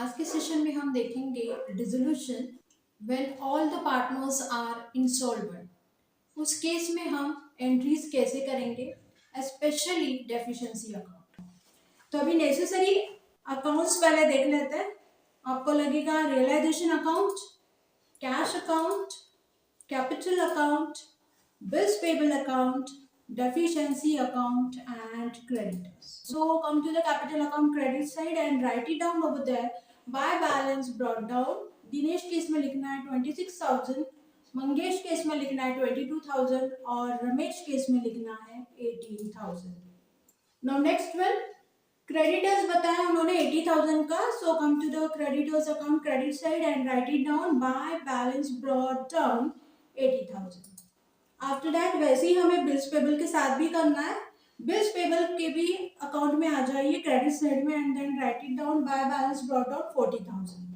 आज के सेशन में हम देखेंगे dissolution when all the partners are insolvent. उस केस में हम एंट्रीज कैसे करेंगे, स्पेशली डेफिशिएंसी अकाउंट। तो अभी नेसेसरी अकाउंट्स पहले देख लेते हैं। आपको लगेगा realisation account, cash account, capital account, bills payable account, deficiency account and creditors. So come to the capital account credit side and write it down over there. By balance brought down, Dinesh case में लिखना है 26,000, Mangesh case में लिखना है 22,000 और Ramesh case में लिखना है 18,000. Now next one, creditors बताया उन्होंने 80,000 का. So come to the creditors account credit side and write it down. By balance brought down 80,000. After that वैसे ही हमें बिल्स पेबल के साथ भी करना है. बिल्स पेबल के भी अकाउंट में आ जाइए क्रेडिट साइड में and then write it down. By balance brought out 40,000.